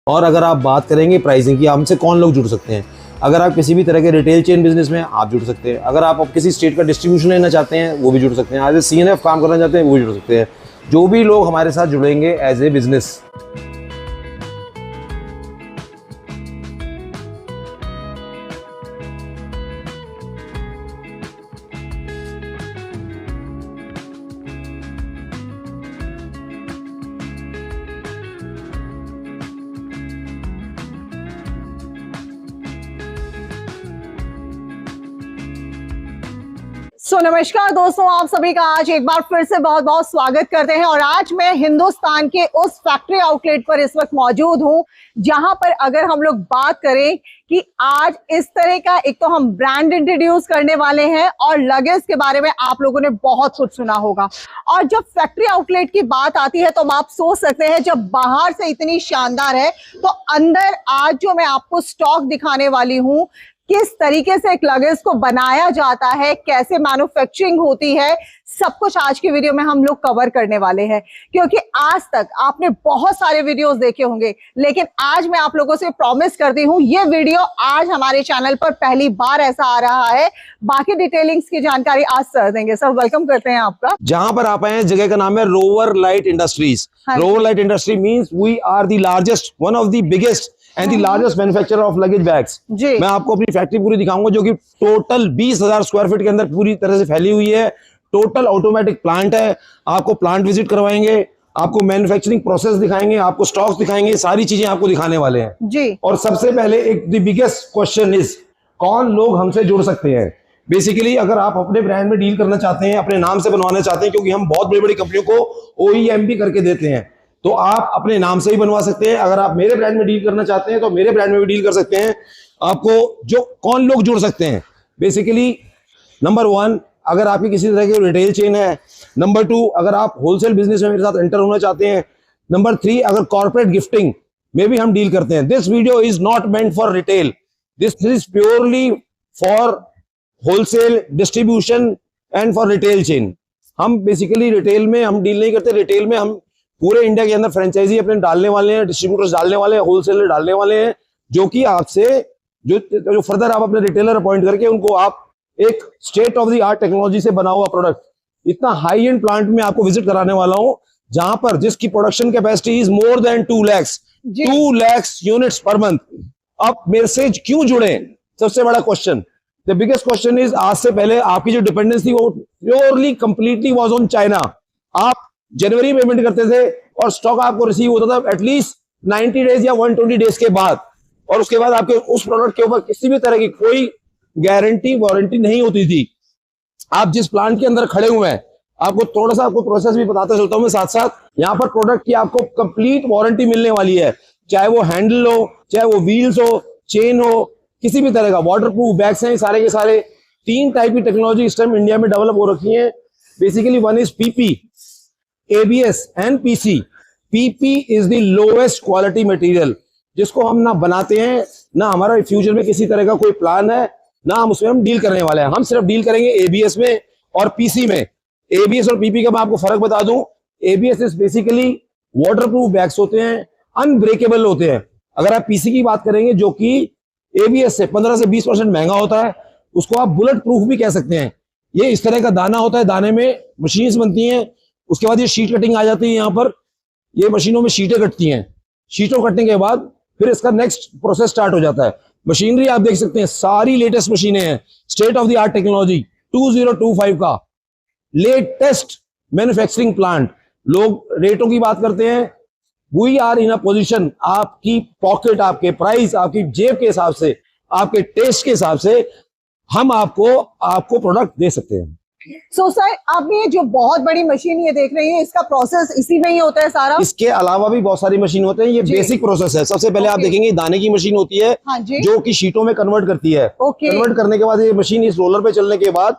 और अगर आप बात करेंगे प्राइसिंग की, हमसे कौन लोग जुड़ सकते हैं? अगर आप किसी भी तरह के रिटेल चेन बिजनेस में आप जुड़ सकते हैं। अगर आप किसी स्टेट का डिस्ट्रीब्यूशन लेना चाहते हैं वो भी जुड़ सकते हैं। एज ए CNF काम करना चाहते हैं वो भी जुड़ सकते हैं। जो भी लोग हमारे साथ जुड़ेंगे एज ए बिजनेस, नमस्कार दोस्तों, आप सभी का आज एक बार फिर से बहुत बहुत स्वागत करते हैं। और आज मैं हिंदुस्तान के उस फैक्ट्री आउटलेट पर इस वक्त मौजूद हूं जहां पर अगर हम लोग बात करें कि आज इस तरह का एक तो हम ब्रांड इंट्रोड्यूस करने वाले हैं और लगेज के बारे में आप लोगों ने बहुत कुछ सुना होगा। और जब फैक्ट्री आउटलेट की बात आती है तो आप सोच सकते हैं जब बाहर से इतनी शानदार है तो अंदर आज जो मैं आपको स्टॉक दिखाने वाली हूं, किस तरीके से एक लगेज को बनाया जाता है, कैसे मैन्युफैक्चरिंग होती है, सब कुछ आज की वीडियो में हम लोग कवर करने वाले हैं। क्योंकि आज तक आपने बहुत सारे वीडियोस देखे होंगे, लेकिन आज मैं आप लोगों से प्रॉमिस करती हूँ ये वीडियो आज हमारे चैनल पर पहली बार ऐसा आ रहा है। बाकी डिटेलिंग्स की जानकारी आज सर देंगे। सर वेलकम करते हैं आपका। जहां पर आप आए हैं जगह का नाम है Rover Light Industries. Rover Light Industry means we are the largest, one of the biggest and the largest manufacturer of luggage bags. मैं आपको अपनी फैक्ट्री पूरी दिखाऊंगा जो कि टोटल 20,000 स्क्वायर फीट के अंदर पूरी तरह से फैली हुई है। टोटल ऑटोमेटिक प्लांट है। आपको प्लांट विजिट करवाएंगे, आपको मैन्युफैक्चरिंग प्रोसेस दिखाएंगे, आपको स्टॉक्स दिखाएंगे, सारी चीजें आपको दिखाने वाले हैं जी। और सबसे पहले एक द बिगेस्ट क्वेश्चन इज कौन लोग हमसे जुड़ सकते हैं। बेसिकली अगर आप अपने ब्रांड में डील करना चाहते हैं, अपने नाम से बनवाना चाहते हैं, क्योंकि हम बहुत बड़ी बड़ी कंपनियों को OEM भी करके देते हैं, तो आप अपने नाम से ही बनवा सकते हैं। अगर आप मेरे ब्रांड में डील करना चाहते हैं तो मेरे ब्रांड में भी डील कर सकते हैं। आपको जो कौन लोग जुड़ सकते हैं, बेसिकली नंबर 1 अगर आपकी किसी तरह की रिटेल चेन है। नंबर 2 अगर आप होलसेल बिजनेस में मेरे साथ एंटर होना चाहते हैं। नंबर 3 अगर कॉर्पोरेट गिफ्टिंग में भी हम डील करते हैं। This video is not meant for retail, this is purely for wholesale distribution and for retail chain. हम बेसिकली रिटेल में हम डील नहीं करते। रिटेल में हम पूरे इंडिया के अंदर फ्रेंचाइजी अपने डालने वाले हैं, डिस्ट्रीब्यूटर्स डालने वाले हैं, होलसेलर डालने वाले हैं, जो कि आपसे जो फर्दर आप अपने रिटेलर अपॉइंट करके उनको आप एक state of the art technology से बना हुआ प्रोडक्ट, इतना हाई एंड प्लांट में आपको विजिट कराने वाला हूं जहां पर जिसकी production capacity is more than 2 lakh units per month. अब मेरे से क्यों जुड़े, सबसे बड़ा question, the biggest question is आज से पहले आपकी जो डिपेंडेंस थी वो purely completely was on China. आप जनवरी पेमेंट करते थे और स्टॉक आपको रिसीव होता था एटलीस्ट 90 डेज या 120 डेज के बाद, और उसके बाद आपके उस प्रोडक्ट के ऊपर किसी भी तरह की कोई गारंटी वारंटी नहीं होती थी। आप जिस प्लांट के अंदर खड़े हुए हैं, आपको थोड़ा सा आपको प्रोसेस भी बताता चलता हूं मैं साथ साथ। यहाँ पर प्रोडक्ट की आपको कंप्लीट वारंटी मिलने वाली है, चाहे वो हैंडल हो, चाहे वो व्हील्स हो, चेन हो, किसी भी तरह का। वाटरप्रूफ बैग्स हैं सारे के सारे। 3 टाइप की टेक्नोलॉजी इस टाइम इंडिया में डेवलप हो रखी है। Basically 1 is PP, ABS and PC। PP is the lowest quality material, जिसको हम ना बनाते हैं, ना हमारा फ्यूचर में किसी तरह का कोई प्लान है, ना हम उसमें हम डील करने वाले हैं। हम सिर्फ डील करेंगे ABS में और PC में। ABS और PP का मैं आपको फर्क बता दूं। ABS is basically waterproof bags होते हैं, अनब्रेकेबल होते हैं। अगर आप PC की बात करेंगे जो कि ABS से 15 से 20% महंगा होता है, उसको आप बुलेट प्रूफ भी कह सकते हैं। ये इस तरह का दाना होता है, दाने में मशीन्स बनती हैं, उसके बाद ये शीट कटिंग आ जाती है। यहाँ पर ये मशीनों में शीटें कटती हैं, शीटों कटने के बाद फिर इसका नेक्स्ट प्रोसेस स्टार्ट हो जाता है। मशीनरी आप देख सकते हैं, सारी लेटेस्ट मशीनें हैं, state of the art technology, 2025 का लेटेस्ट मैन्युफैक्चरिंग प्लांट। लोग रेटों की बात करते हैं, we are in a position, आपकी पॉकेट, आपके प्राइस, आपकी जेब के हिसाब से, आपके टेस्ट के हिसाब से हम आपको प्रोडक्ट दे सकते हैं। सो सर, आप ये जो बहुत बड़ी मशीन ये देख रही है, इसका प्रोसेस इसी में ही होता है सारा? इसके अलावा भी बहुत सारी मशीन होते हैं, ये बेसिक प्रोसेस है। सबसे पहले आप देखेंगे दाने की मशीन होती है, जो कि शीटों में कन्वर्ट करती है। कन्वर्ट करने के बाद ये मशीन इस रोलर पे चलने के बाद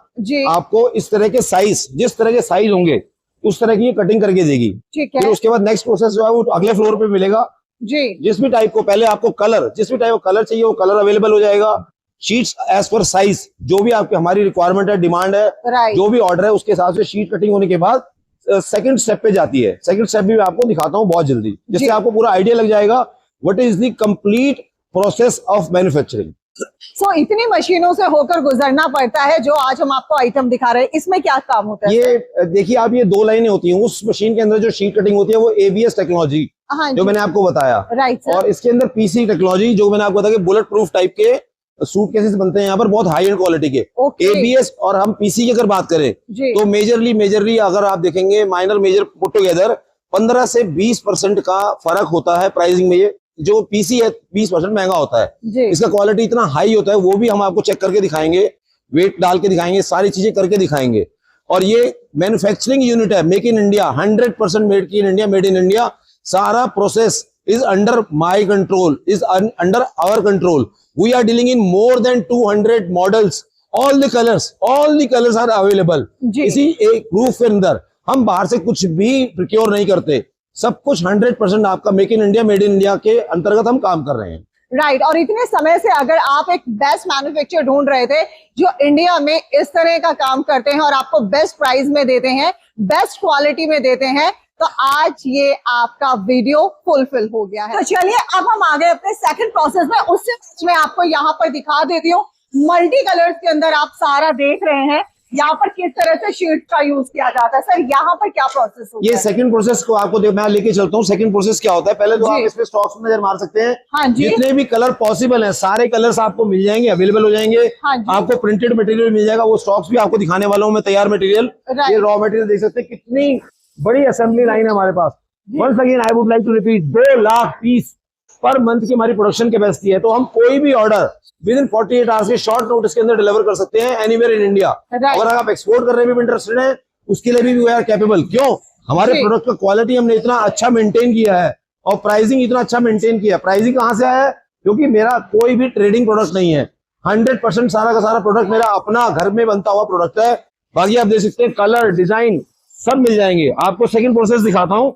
आपको इस तरह के साइज, जिस तरह के साइज होंगे उस तरह की ये कटिंग करके देगी। फिर उसके बाद नेक्स्ट प्रोसेस जो है वो अगले फ्लोर पे मिलेगा जी। जिस भी टाइप को पहले आपको कलर, जिस भी टाइप का कलर चाहिए वो कलर अवेलेबल हो जाएगा। शीट्स एज पर साइज, जो भी आपकी हमारी रिक्वायरमेंट है, डिमांड है, जो भी ऑर्डर है उसके हिसाब से शीट कटिंग होने के बाद सेकंड स्टेप पे जाती है। सेकंड स्टेप भी मैं आपको दिखाता हूँ बहुत जल्दी, जिससे आपको पूरा आइडिया लग जाएगा what is the complete process of manufacturing. So इतनी मशीनों से होकर गुजरना पड़ता है। जो आज हम आपको आइटम दिखा रहे हैं, इसमें क्या काम होता है? ये देखिए आप, ये दो लाइनें होती हैं। उस मशीन के अंदर जो शीट कटिंग होती है वो एबीएस टेक्नोलॉजी, हाँ जो मैंने आपको बताया, राइट सर। और इसके अंदर पीसी टेक्नोलॉजी, जो मैंने आपको बताया कि बुलेट प्रूफ टाइप के सूटकेसेस बनते हैं यहाँ पर, बहुत हाई एंड क्वालिटी के। ओके। एबीएस और हम पीसी की अगर बात करें जी। तो मेजरली अगर आप देखेंगे माइनर मेजर पुट टुगेदर 15 से 20% का फर्क होता है प्राइसिंग में। ये जो पीसी है 20% महंगा होता है जी। इसका क्वालिटी इतना हाई होता है, वो भी हम आपको चेक करके दिखाएंगे, वेट डाल के दिखाएंगे, सारी चीजें करके दिखाएंगे। और ये मैन्युफैक्चरिंग यूनिट है, make in India, 100% made in India, made in India. सारा process is under my control, is under our control. We are dealing in more than 200 models. All the colors are available. इसी एक proof के अंदर हम बाहर से कुछ भी प्रोक्योर नहीं करते, सब कुछ 100% आपका make in India, made in India के अंतर्गत हम काम कर रहे हैं। राइट। और इतने समय से अगर आप एक बेस्ट मैन्युफैक्चरर ढूंढ रहे थे जो इंडिया में इस तरह का काम करते हैं और आपको बेस्ट प्राइस में देते हैं, बेस्ट क्वालिटी में देते हैं, तो आज ये आपका वीडियो फुलफिल हो गया है। तो चलिए अब हम आ गए अपने सेकंड प्रोसेस में। उससे मैं आपको यहाँ पर दिखा देती हूँ। मल्टी कलर्स के अंदर आप सारा देख रहे हैं यहाँ पर किस तरह से शीट का यूज किया जाता है। सर यहाँ पर क्या प्रोसेस होता है? ये सेकंड प्रोसेस को आपको मैं लेके चलता हूँ। सेकंड प्रोसेस क्या होता है, पहले तो आप इसमें स्टॉक्स में नजर मार सकते हैं। हाँ जी। जितने भी कलर पॉसिबल हैं सारे कलर्स आपको मिल जाएंगे, अवेलेबल हो जाएंगे। हाँ जी। आपको प्रिंटेड मटेरियल मिल जाएगा, वो स्टॉक्स भी आपको दिखाने वाला हूँ मैं, तैयार मटेरियल। ये रॉ मटेरियल देख सकते हैं, कितनी बड़ी असेंबली लाइन है हमारे पास। Once again I would like to repeat, 2 lakh piece per month की हमारी प्रोडक्शन कैपेसिटी है। तो हम कोई भी ऑर्डर विद इन 48 आवर्स के शॉर्ट नोटिस के अंदर डिलीवर कर सकते हैं एनीवेयर इन इंडिया। अगर आप एक्सपोर्ट करने में भी इंटरेस्टेड हैं उसके लिए भी वी आर कैपेबल। क्यों? हमारे प्रोडक्ट का क्वालिटी हमने इतना अच्छा मेंटेन किया है और प्राइसिंग इतना अच्छा मेंटेन किया। प्राइसिंग कहाँ से आया है? क्योंकि मेरा कोई भी ट्रेडिंग प्रोडक्ट नहीं है, 100% सारा का सारा प्रोडक्ट मेरा अपना घर में बनता हुआ प्रोडक्ट है। बाकी आप देख सकते हैं कलर, डिजाइन सब मिल जाएंगे। आपको सेकंड प्रोसेस दिखाता हूँ।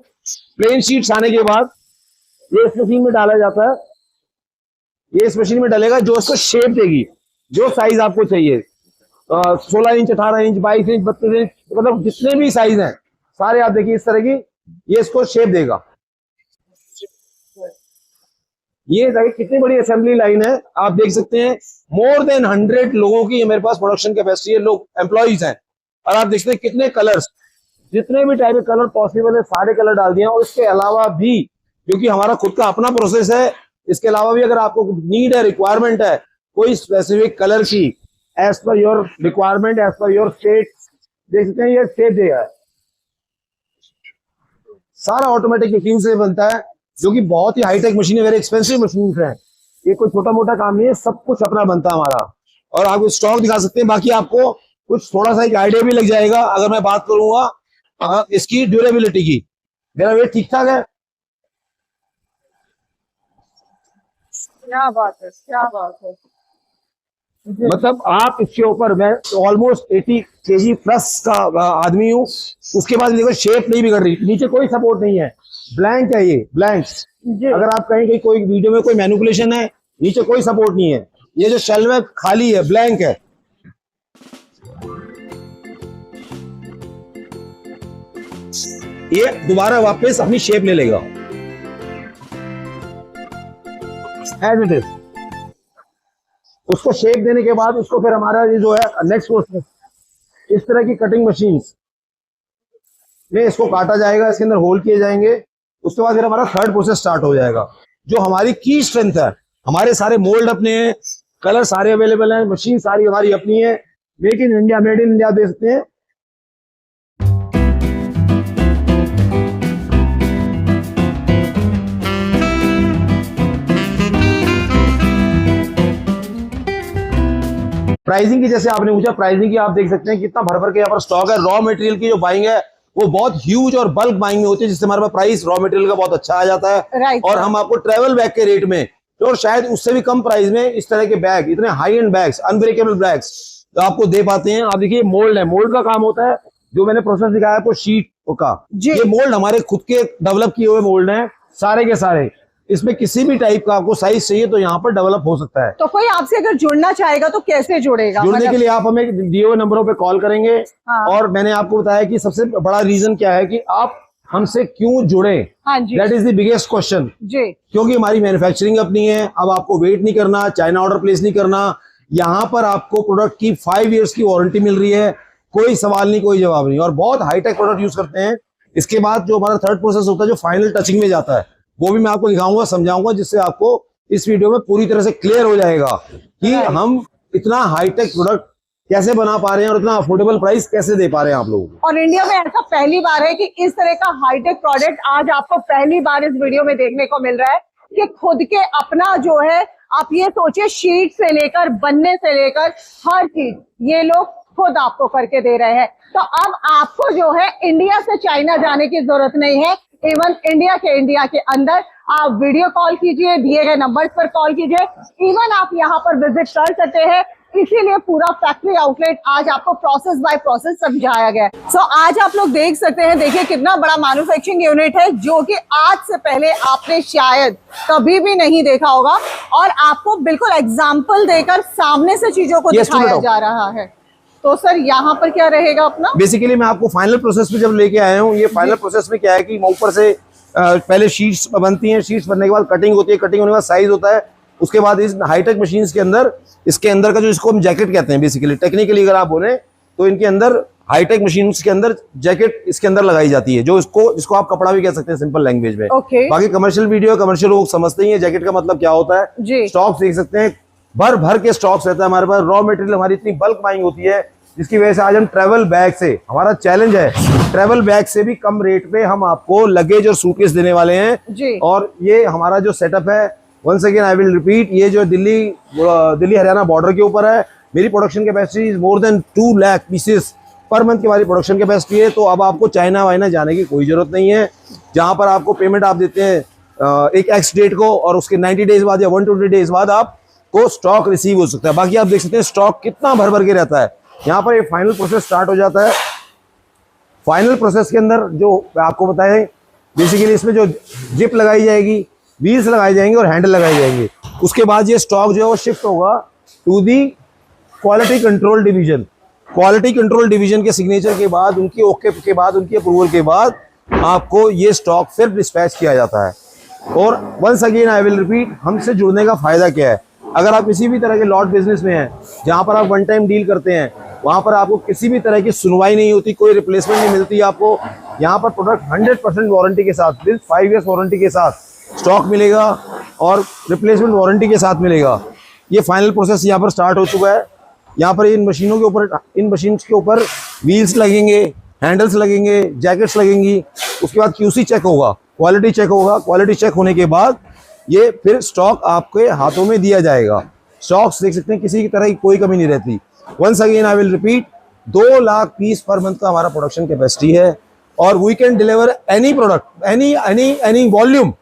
प्लेन शीट्स आने के बाद ये इस मशीन में डाला जाता है। ये इस मशीन में डलेगा जो इसको शेप देगी, जो साइज आपको चाहिए, 16 इंच, 18 इंच, 22 इंच, 32 इंच, मतलब जितने भी साइज हैं सारे आप देखिए इस तरह की, ये इसको शेप देगा। ये देखिए कितनी बड़ी असेंबली लाइन है, आप देख सकते हैं। मोर देन 100 लोगों की मेरे पास प्रोडक्शन कैपेसिटी है, लोग एम्प्लॉइज हैं। और आप देख सकते हैं कितने कलर्स, जितने भी टाइप के कलर पॉसिबल है सारे कलर डाल दिए। और इसके अलावा भी, क्योंकि हमारा खुद का अपना प्रोसेस है, इसके अलावा भी अगर आपको नीड है, रिक्वायरमेंट है कोई स्पेसिफिक कलर की, as per your requirement, as per your state, देख सकते हैं ये शेप देगा। सारा ऑटोमेटिक मशीन से बनता है, जो कि बहुत ही हाईटेक मशीन है, वेरी एक्सपेंसिव मशीन है। ये कोई छोटा मोटा काम नहीं है, सब कुछ अपना बनता है हमारा। और आपको स्टॉक दिखा सकते हैं। बाकी आपको कुछ थोड़ा सा एक आइडिया भी लग जाएगा अगर मैं बात करूंगा इसकी ड्यूरेबिलिटी की। मेरा वेट ठीक ठाक है। क्या बात है, क्या बात है। मतलब आप इसके ऊपर, मैं ऑलमोस्ट 80 kg प्लस का आदमी हूँ, उसके बाद देखो शेप नहीं बिगड़ रही, नीचे कोई सपोर्ट नहीं है, ब्लैंक है ये, ब्लैंक। अगर आप कहें कि कोई वीडियो में कोई मैनिपुलेशन है, नीचे कोई सपोर्ट नहीं है, ये जो शेल्फ है खाली है, ब्लैंक है। ये दोबारा वापस अपनी शेप ले लेगा एज इट इज। उसको शेप देने के बाद उसको फिर हमारा ये जो है नेक्स्ट प्रोसेस, इस तरह की कटिंग मशीन में इसको काटा जाएगा, इसके अंदर होल किए जाएंगे। उसके बाद फिर हमारा थर्ड प्रोसेस स्टार्ट हो जाएगा, जो हमारी की स्ट्रेंथ है। हमारे सारे मोल्ड अपने हैं, कलर सारे अवेलेबल हैं, मशीन सारी हमारी अपनी है, make in India, made in India दे सकते हैं। प्राइसिंग की जैसे आपने पूछा, प्राइसिंग की आप देख सकते हैं कितना भर भर के यहाँ पर स्टॉक है। रॉ मटेरियल की जो बाइंग है वो बहुत ह्यूज और बल्क बाइंग में होती है, जिससे हमारे पास प्राइस रॉ मटेरियल का बहुत अच्छा आ जाता है। और हम आपको ट्रेवल बैग के रेट में और शायद उससे भी कम प्राइस में इस तरह के बैग, इतने high and bags, unbreakable bags तो आपको दे पाते हैं। आप देखिए मोल्ड है, मोल्ड का काम होता है, जो मैंने प्रोसेस दिखाया आपको शीट का, ये मोल्ड हमारे खुद के डेवलप किए हुए मोल्ड हैं सारे के सारे। इसमें किसी भी टाइप का आपको साइज चाहिए तो यहाँ पर डेवलप हो सकता है। तो कोई आपसे अगर जुड़ना चाहेगा तो कैसे जुड़ेगा? जुड़ने के लिए आप हमें दिए हुए नंबरों पे कॉल करेंगे। और मैंने आपको बताया कि सबसे बड़ा रीजन क्या है कि आप हमसे क्यों जुड़े? हाँ जी that is the biggest question. जी। क्योंकि हमारी मैन्युफैक्चरिंग अपनी है, अब आपको वेट नहीं करना, चाइना ऑर्डर प्लेस नहीं करना। यहाँ पर आपको प्रोडक्ट की 5 इयर्स की वारंटी मिल रही है, कोई सवाल नहीं, कोई जवाब नहीं, और बहुत हाईटेक प्रोडक्ट यूज करते हैं। इसके बाद जो हमारा थर्ड प्रोसेस होता है, जो फाइनल टचिंग में जाता है, वो भी मैं आपको दिखाऊंगा, समझाऊंगा, जिससे आपको इस वीडियो में पूरी तरह से क्लियर हो जाएगा कि हम इतना हाईटेक प्रोडक्ट कैसे बना पा रहे हैं और इतना अफोर्डेबल प्राइस कैसे दे पा रहे हैं आप लोगों को। और इंडिया में ऐसा पहली बार है कि इस तरह का हाईटेक प्रोडक्ट आज आपको पहली बार इस वीडियो में देखने को मिल रहा है कि खुद के अपना जो है, आप ये सोचिए, शीट से लेकर बनने से लेकर हर चीज ये लोग खुद आपको करके दे रहे हैं। तो अब आपको जो है इंडिया से चाइना जाने की जरूरत नहीं है। इवन इंडिया के अंदर आप वीडियो कॉल कीजिए, दिए गए नंबर्स पर कॉल कीजिए, इवन आप यहाँ पर विजिट कर सकते हैं। इसीलिए पूरा फैक्ट्री आउटलेट आज आपको प्रोसेस बाय प्रोसेस समझाया गया है। सो आज आप लोग देख सकते हैं, देखिए कितना बड़ा मैन्युफैक्चरिंग यूनिट है, जो कि आज से पहले आपने शायद कभी भी नहीं देखा होगा, और आपको बिल्कुल एग्जाम्पल देकर सामने से चीजों को दिखाया जा रहा है। तो सर यहाँ पर क्या रहेगा अपना? बेसिकली मैं आपको फाइनल प्रोसेस में जब लेके आया हूँ, ये फाइनल प्रोसेस में क्या है कि ऊपर से पहले शीट्स बनती हैं, शीट्स बनने के बाद कटिंग होती है, कटिंग होने के बाद साइज होता है, उसके बाद इस हाईटेक मशीन्स के अंदर इसके अंदर का जो इसको हम जैकेट कहते हैं, बेसिकली टेक्निकली अगर आप बोले तो इनके अंदर हाईटेक मशीन्स के अंदर जैकेट इसके अंदर लगाई जाती है, जो इसको आप कपड़ा भी कह सकते हैं सिंपल लैंग्वेज में। बाकी कमर्शियल वीडियो, कमर्शियल लोग समझते ही है जैकेट का मतलब क्या होता है। स्टॉक देख सकते हैं, भर भर के स्टॉक्स रहता है हमारे पास, रॉ मटेरियल हमारी इतनी बल्क बाइंग होती है, जिसकी वजह से आज हम ट्रेवल बैग से, हमारा चैलेंज है ट्रेवल बैग से भी कम रेट पे हम आपको लगेज और सूटकेस देने वाले हैं। और ये हमारा जो सेटअप है, once again I will repeat, ये जो दिल्ली हरियाणा बॉर्डर के ऊपर है। मेरी production capacity is more than 2 lakh pieces per month की हमारी प्रोडक्शन कैपेसिटी है। तो अब आपको चाइना वाइना जाने की कोई जरूरत नहीं है, जहां पर आपको पेमेंट आप देते हैं एक एक्स डेट को, और उसके 90 डेज बाद या 120 डेज बाद आपको स्टॉक रिसीव हो सकता है। बाकी आप देख सकते हैं स्टॉक कितना भर भर के रहता है। यहाँ पर ये फाइनल प्रोसेस स्टार्ट हो जाता है। फाइनल प्रोसेस के अंदर जो आपको बताएं, बेसिकली इसमें जो जिप लगाई जाएगी, व्हील्स लगाए जाएंगे और हैंडल लगाए जाएंगे। उसके बाद ये स्टॉक जो है वो शिफ्ट होगा to the quality control division. Quality control division के सिग्नेचर के बाद, उनकी ओके के बाद, उनकी अप्रूवल के बाद आपको ये स्टॉक फिर डिस्पैच किया जाता है। और once again I will repeat, हमसे जुड़ने का फायदा क्या है? अगर आप किसी भी तरह के लॉट बिजनेस में हैं, जहां पर आप वन टाइम डील करते हैं, वहां पर आपको किसी भी तरह की सुनवाई नहीं होती, कोई रिप्लेसमेंट नहीं मिलती आपको। यहाँ पर प्रोडक्ट 100% वारंटी के साथ, विद 5 इयर्स वारंटी के साथ स्टॉक मिलेगा और रिप्लेसमेंट वारंटी के साथ मिलेगा। ये फाइनल प्रोसेस यहाँ पर स्टार्ट हो चुका है। यहाँ पर इन मशीनों के ऊपर, इन मशीन्स के ऊपर व्हील्स लगेंगे, हैंडल्स लगेंगे, जैकेट्स लगेंगी। उसके बाद QC चेक होगा, क्वालिटी चेक होगा। क्वालिटी चेक होने के बाद ये फिर स्टॉक आपके हाथों में दिया जाएगा। स्टॉक्स देख सकते हैं, किसी की तरह की कोई कमी नहीं रहती। Once again I will repeat, 2 lakh piece per month का हमारा प्रोडक्शन कैपेसिटी है, और we can deliver any product, any volume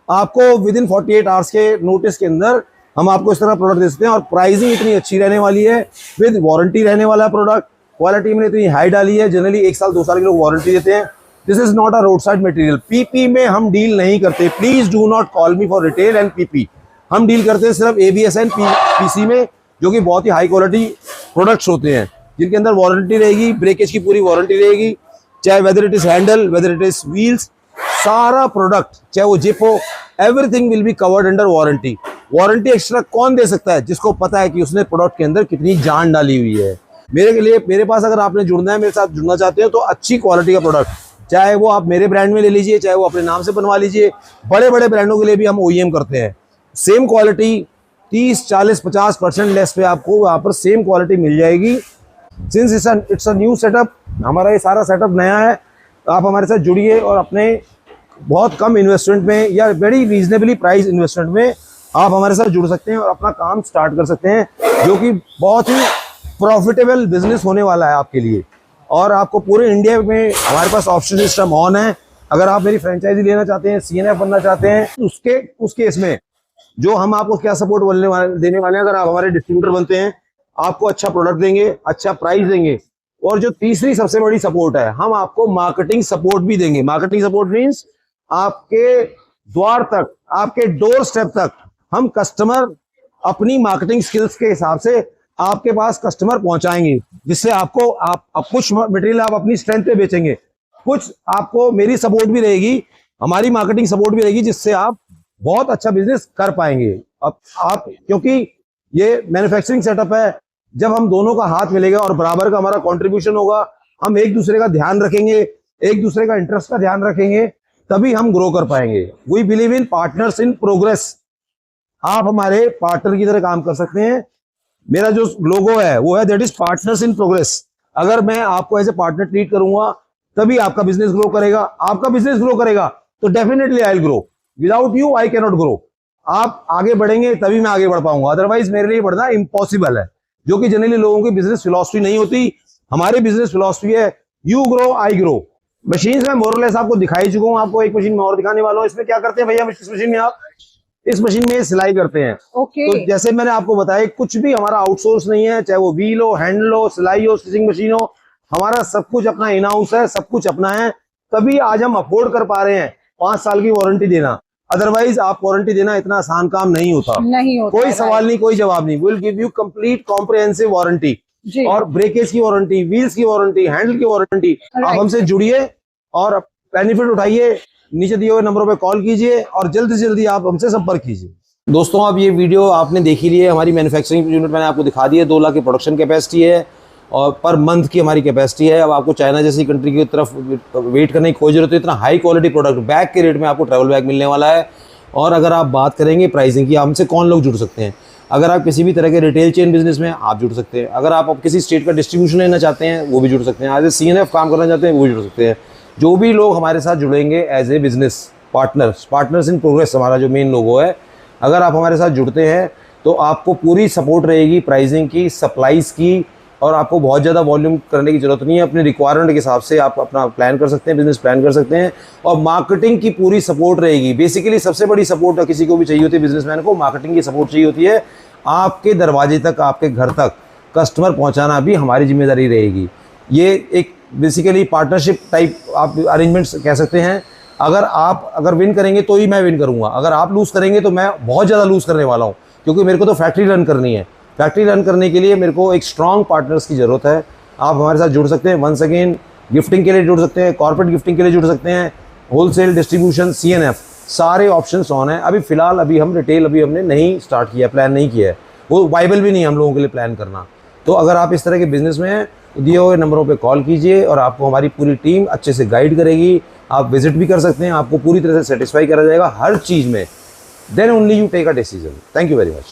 आपको विद इन 48 आवर्स के नोटिस के अंदर हम आपको इस तरह प्रोडक्ट दे सकते हैं। और प्राइसिंग इतनी अच्छी रहने वाली है, विद वारंटी रहने वाला प्रोडक्ट। क्वालिटी में इतनी हाई डाली है, जनरली 1 साल 2 साल के लोग वारंटी देते हैं। This is not a road side material. PP में हम डील नहीं करते। Please do not call me for retail and PP। हम डील करते हैं सिर्फ ABS एंड PC में, जो कि बहुत ही हाई क्वालिटी प्रोडक्ट्स होते हैं, जिनके अंदर वारंटी रहेगी, ब्रेकेज की पूरी वारंटी रहेगी, चाहे whether it is handle, whether it is wheels, सारा प्रोडक्ट, चाहे वो जिप हो, everything will be covered under warranty. Warranty extra कौन दे सकता है? जिसको पता है कि उसने प्रोडक्ट के अंदर कितनी जान डाली हुई है। मेरे पास अगर आपने जुड़ना है, मेरे साथ जुड़ना चाहते हो, तो अच्छी क्वालिटी का प्रोडक्ट, चाहे वो आप मेरे ब्रांड में ले लीजिए, चाहे वो अपने नाम से बनवा लीजिए। बड़े बड़े ब्रांडों के लिए भी हम OEM करते हैं। सेम क्वालिटी 30, 40, 50% लेस पे आपको वहाँ पर सेम क्वालिटी मिल जाएगी। Since it's a new setup, हमारा ये सारा सेटअप नया है, आप हमारे साथ जुड़िए और अपने बहुत कम इन्वेस्टमेंट में या वेरी रीजनेबली प्राइस इन्वेस्टमेंट में आप हमारे साथ जुड़ सकते हैं और अपना काम स्टार्ट कर सकते हैं, जो कि बहुत ही प्रॉफिटेबल बिजनेस होने वाला है आपके लिए। और आपको पूरे इंडिया में हमारे पास ऑप्शन सिस्टम ऑन है। अगर आप मेरी फ्रेंचाइजी लेना चाहते हैं, CNF बनना चाहते हैं, उस केस में जो हम आपको क्या सपोर्ट देने वाले हैं, अगर आप हमारे डिस्ट्रीब्यूटर बनते हैं, आपको अच्छा प्रोडक्ट देंगे, अच्छा प्राइस देंगे, और जो तीसरी सबसे बड़ी सपोर्ट है, हम आपको मार्केटिंग सपोर्ट भी देंगे। मार्केटिंग सपोर्ट मीन्स आपके द्वार तक, आपके डोर स्टेप तक हम कस्टमर अपनी मार्केटिंग स्किल्स के हिसाब से आपके पास कस्टमर पहुंचाएंगे, जिससे आपको आप कुछ मटेरियल आप अपनी स्ट्रेंथ पे बेचेंगे, कुछ आपको मेरी सपोर्ट भी रहेगी, हमारी मार्केटिंग सपोर्ट भी रहेगी, जिससे आप बहुत अच्छा बिजनेस कर पाएंगे। अब आप, क्योंकि ये मैन्युफैक्चरिंग सेटअप है, जब हम दोनों का हाथ मिलेगा और बराबर का हमारा कंट्रीब्यूशन होगा, हम एक दूसरे का ध्यान रखेंगे, एक दूसरे का इंटरेस्ट का ध्यान रखेंगे, तभी हम ग्रो कर पाएंगे। We believe in partners in progress. आप हमारे पार्टनर की तरह काम कर सकते हैं। मेरा जो लोगो है वो है that is partners in progress. अगर मैं आपको एज ए पार्टनर ट्रीट करूंगा तभी आपका बिजनेस ग्रो करेगा। आपका बिजनेस ग्रो करेगा तो definitely I will grow. Without you I can not grow. आप आगे बढ़ेंगे तभी मैं आगे बढ़ पाऊंगा, अदरवाइज मेरे लिए बढ़ना इम्पॉसिबल है, जो कि जनरली लोगों की बिजनेस फिलॉसफी नहीं होती। हमारी बिजनेस फिलॉसफी है you grow I grow. Machine में मोरलेस आपको दिखाई चुका हूँ, आपको एक मशीन में और दिखाने वाला हूँ। इसमें क्या करते हैं भैया, इस मशीन में आप इस मशीन में सिलाई करते हैं। तो जैसे मैंने आपको बताया, कुछ भी हमारा आउटसोर्स नहीं है, चाहे वो व्हील हो, हैंडल हो, सिलाई हो, स्टिचिंग मशीन हो, हमारा सब कुछ अपना इन हाउस है, सब कुछ अपना है। तभी आज हम अफोर्ड कर पा रहे हैं 5 साल की वारंटी देना। अदरवाइज आप वारंटी देना इतना आसान काम नहीं होता। कोई सवाल नहीं, कोई जवाब नहीं। Will give you complete comprehensive warranty, और ब्रेकेज की वारंटी, व्हील्स की वारंटी, हैंडल की वारंटी। आप हमसे जुड़िए और बेनिफिट उठाइए। नीचे दिए हुए नंबरों पे कॉल कीजिए और जल्दी से जल्दी आप हमसे संपर्क कीजिए। दोस्तों, अब ये वीडियो आपने देखी ली है। हमारी मैन्युफैक्चरिंग यूनिट मैंने आपको दिखा दी है। 2 लाख की प्रोडक्शन कैपेसिटी है और पर मंथ की हमारी कैपेसिटी है। अब आपको चाइना जैसी कंट्री की तरफ वेट करने की कोई जरूरत नहीं। इतना हाई क्वालिटी प्रोडक्ट बैग के रेट में आपको ट्रैवल बैग मिलने वाला है। और अगर आप बात करेंगे प्राइसिंग की, हमसे कौन लोग जुड़ सकते हैं? अगर आप किसी भी तरह के रिटेल चेन बिजनेस में आप जुड़ सकते हैं। अगर आप किसी स्टेट का डिस्ट्रीब्यूशन लेना चाहते हैं वो भी जुड़ सकते हैं। एज ए CNF काम करना चाहते हैं वो भी जुड़ सकते हैं। जो भी लोग हमारे साथ जुड़ेंगे as a business partners in progress हमारा जो मेन लोगो है, अगर आप हमारे साथ जुड़ते हैं तो आपको पूरी सपोर्ट रहेगी प्राइसिंग की, सप्लाईज की, और आपको बहुत ज़्यादा वॉल्यूम करने की जरूरत नहीं है। अपने रिक्वायरमेंट के हिसाब से आप अपना प्लान कर सकते हैं, बिजनेस प्लान कर सकते हैं, और मार्केटिंग की पूरी सपोर्ट रहेगी। बेसिकली सबसे बड़ी सपोर्ट किसी को भी चाहिए होती है, बिजनेसमैन को मार्केटिंग की सपोर्ट चाहिए होती है। आपके दरवाजे तक, आपके घर तक कस्टमर पहुंचाना भी हमारी जिम्मेदारी रहेगी। ये एक बेसिकली पार्टनरशिप टाइप आप अरेंजमेंट्स कह सकते हैं। अगर विन करेंगे तो ही मैं विन करूंगा, अगर आप लूज़ करेंगे तो मैं बहुत ज़्यादा लूज़ करने वाला हूँ, क्योंकि मेरे को तो फैक्ट्री रन करनी है। फैक्ट्री रन करने के लिए मेरे को एक स्ट्रॉन्ग पार्टनर्स की ज़रूरत है। आप हमारे साथ जुड़ सकते हैं। वंस अगेन, गिफ्टिंग के लिए जुड़ सकते हैं, कॉर्पोरेट गिफ्टिंग के लिए जुड़ सकते हैं, होलसेल डिस्ट्रीब्यूशन, CNF, सारे ऑप्शंस ऑन है। अभी फिलहाल हम रिटेल हमने नहीं स्टार्ट किया, प्लान नहीं किया है, वो वाइबल भी नहीं है हम लोगों के लिए प्लान करना। तो अगर आप इस तरह के बिजनेस में हैं तो दिए हुए नंबरों पे कॉल कीजिए और आपको हमारी पूरी टीम अच्छे से गाइड करेगी। आप विजिट भी कर सकते हैं, आपको पूरी तरह से सेटिस्फाई करा जाएगा हर चीज़ में। Then only you take a decision. Thank you very much.